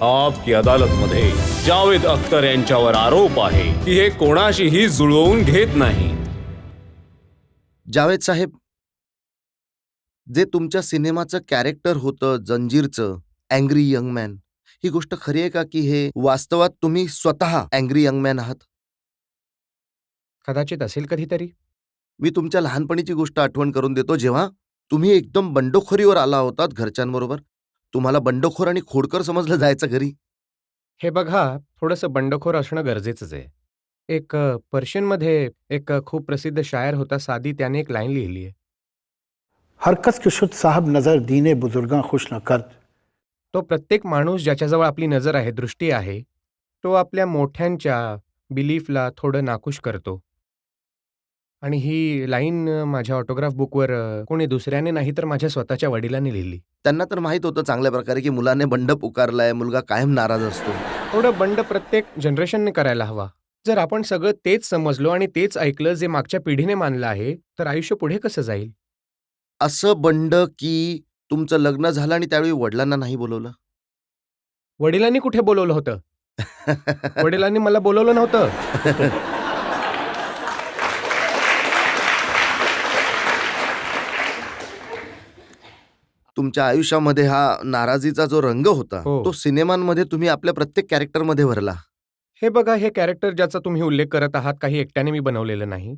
आपकी अदालतमध्ये जावेद अख्तर यांच्यावर आरोप आहे की हे कोणाशीही जुळवून घेत नाही. जावेद साहेब, जे तुमच्या सिनेमाचं कॅरेक्टर होतं जंजीरचं, अँग्री यंग मॅन, ही गोष्ट खरी आहे का की हे वास्तवात तुम्ही स्वतः अँग्री यंग मॅन आहात? कदाचित असेल कधीतरी. मी तुमच्या लहानपणीची गोष्ट आठवण करून देतो, जेव्हा तुम्ही एकदम बंडखोरीवर आला होतात घरच्यांबरोबर. तुम्हाला बंडखोर आणि खोडकर समजलं जायचं घरी. हे बघा, थोडंसं बंडखोर असणं गरजेचंच आहे. एक पर्शियनमध्ये एक खूप प्रसिद्ध शायर होता सादी, त्याने एक लाईन लिहिली आहे. हरकत के शुद्ध साहब नजर दीने बुजुर्गां खुश न कर. तो प्रत्येक माणूस ज्याच्याजवळ आपली नजर आहे, दृष्टी आहे, तो आपल्या मोठ्यांच्या बिलीफला थोडं नाखुश करतो. आणि ही लाईन माझ्या ऑटोग्राफ बुकवर कोणी दुसऱ्याने नाही तर माझ्या स्वतःच्या वडिलांनी लिहिली. त्यांना तर माहित होतं चांगल्या प्रकारे की मुलाने बंड पुकारलाय, मुलगा कायम नाराज असतो. थोडं बंड प्रत्येक जनरेशनने करायला हवा. जर आपण सगळं तेच समजलो आणि तेच ऐकलं जे मागच्या पिढीने मानलं आहे, तर आयुष्य पुढे कसं जाईल? असं बंड की तुमचं लग्न झालं आणि त्यावेळी वडिलांना नाही बोलवलं? वडिलांनी कुठे बोलवलं होतं? वडिलांनी मला बोलवलं नव्हतं. तुमच्या आयुष्यामध्ये हा नाराजीचा जो रंग होता, हो. तो सिनेमांमध्ये तुम्ही आपल्या प्रत्येक कॅरेक्टरमध्ये भरला. हे बघा, हे कॅरेक्टर ज्याचा तुम्ही उल्लेख करत आहात, काही एकट्याने मी बनवलेलं नाही.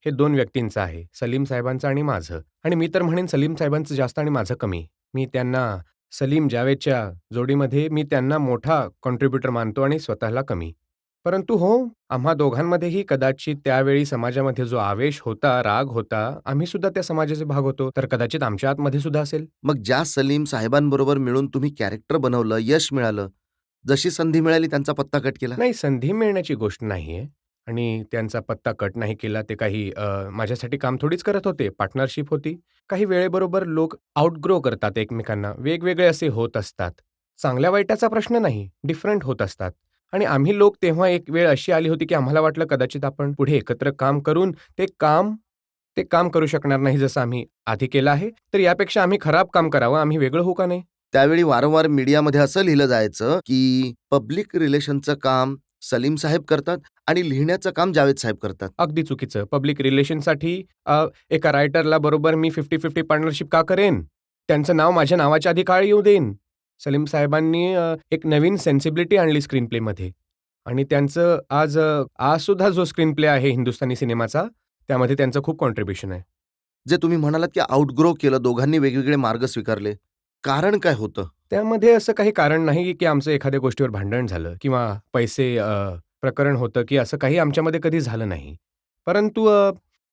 हे 2 व्यक्तींचं आहे, सलीम साहेबांचं आणि माझं. आणि मी तर म्हणेन सलीम साहेबांचं जास्त आणि माझं कमी. मी त्यांना सलीम जावेदच्या जोडीमध्ये मी त्यांना मोठा कॉन्ट्रिब्युटर मानतो आणि स्वतःला कमी. परंतु हो, आम्हा दोघांमध्येही कदाचित त्यावेळी समाजामध्ये जो आवेश होता, राग होता, आम्ही सुद्धा त्या समाजाचे भाग होतो, तर कदाचित आमच्या आतमध्ये सुद्धा असेल. मग ज्या सलीम साहेबांबरोबर मिळून तुम्ही कॅरेक्टर बनवलं, यश मिळालं, जशी संधी मिळाली त्यांचा पत्ता कट केला? नाही, संधी मिळण्याची गोष्ट नाहीये आणि त्यांचा पत्ता कट नाही केला. ते काही माझ्यासाठी काम थोडीच करत होते. पार्टनरशिप होती. काही वेळेबरोबर लोक आउटग्रो करतात एकमेकांना. वेगवेगळे असे होत असतात. चांगल्या वाईटाचा प्रश्न नाही, डिफरंट होत असतात. आणि आम्ही लोक तेव्हा एक वेळ अशी आली होती, की आम्हाला वाटलं कदाचित आपण पुढे एकत्र काम करून ते काम करू शकणार नाही जसं आम्ही आधी केलं आहे. तर यापेक्षा आम्ही खराब काम करावं, आम्ही वेगळं होऊ का नाही? त्यावेळी वारंवार मीडियामध्ये असं लिहिलं जायचं की पब्लिक रिलेशनचं काम सलीम साहेब करतात आणि लिहिण्याचं काम जावेद साहेब करतात. अगदी चुकीचं. पब्लिक रिलेशनसाठी एका रायटरला बरोबर मी 50-50 पार्टनरशिप का करेन? त्यांचं नाव माझ्या नावाच्या आधी का येऊ देईन? सलीम साहेबांनी एक नवीन सेन्सिबिलिटी आणली स्क्रीन प्लेमध्ये आणि त्यांचं आज सुद्धा जो स्क्रीन प्ले आहे हिंदुस्थानी सिनेमाचा, त्यामध्ये त्यांचं खूप कॉन्ट्रिब्युशन आहे. जे तुम्ही म्हणालात की आउटग्रो केलं, दोघांनी वेगवेगळे मार्ग स्वीकारले. कारण काय होतं? त्यामध्ये असं काही कारण नाही, की आमचं एखाद्या गोष्टीवर भांडण झालं किंवा पैसे प्रकरण होतं, की असं काही आमच्यामध्ये कधी झालं नाही. परंतु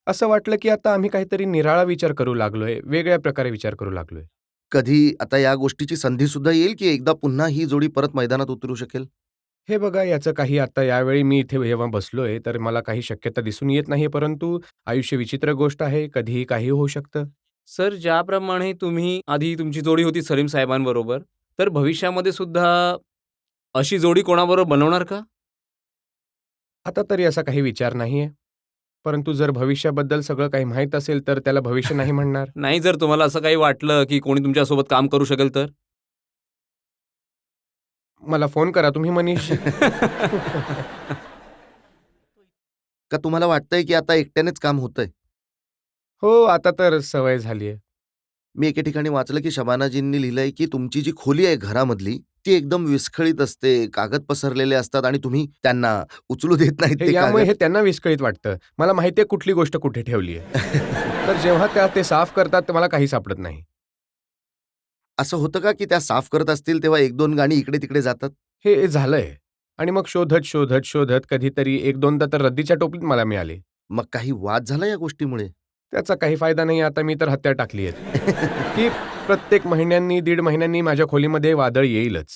असं वाटलं, की आता आम्ही काहीतरी निराळा विचार करू लागलोय, वेगळ्या प्रकारे विचार करू लागलोय. कधी आता या गोष्टीची संधी सुद्धा येईल की एकदा पुन्हा ही जोडी परत मैदानात उतरू शकेल? हे बघा, याचं काही आता यावेळी मी इथे जेव्हा बसलोय, तर मला काही शक्यता दिसून येत नाही, परंतु आयुष्य विचित्र गोष्ट आहे, कधीही काहीही होऊ शकतं. सर, ज्याप्रमाणे तुम्ही आधी तुमची जोडी होती सलीम साहेबांबरोबर, तर भविष्यामध्ये सुद्धा अशी जोडी कोणाबरोबर बनवणार का? आता तरी असा काही विचार नाहीये. परंतु जर भविष्याबद्दल सगळं काही माहीत असेल, तर त्याला भविष्य नाही म्हणणार. नाही, जर तुम्हाला असं काही वाटलं की कोणी तुमच्यासोबत काम करू शकेल तर? मला फोन करा तुम्ही मनीष. का तुम्हाला वाटतंय की आता एकट्यानेच काम होतंय? हो, आता तर सवय झालीये. मी एके ठिकाणी वाचलं की शबानाजींनी लिहिलंय की तुमची जी खोली आहे घरामधली, ती एकदम विस्कळीत असते, कागद पसरलेले असतात आणि तुम्ही त्यांना उचलू देत नाहीत ते यामुळे कागद. हे त्यांना विस्कळीत वाटतं. मला माहितीये कुठली गोष्ट कुठे ठेवली आहे. तर जेव्हा ते साफ करतात, तर मला काही सापडत नाही. असं होतं का की त्या साफ करत असतील तेव्हा 1-2 गाणी इकडे-तिकडे जातात? हे झालंय. आणि मग शोधत कधीतरी 1-2दा तर रद्दीच्या टोपलीत मला मिळाले. मग काही वाद झाला या गोष्टीमुळे? त्याचा काही फायदा नाही. आता मी तर हत्या टाकली आहे, की प्रत्येक महिन्यांनी, 1.5 महिन्यांनी माझ्या खोलीमध्ये वादळ येईलच.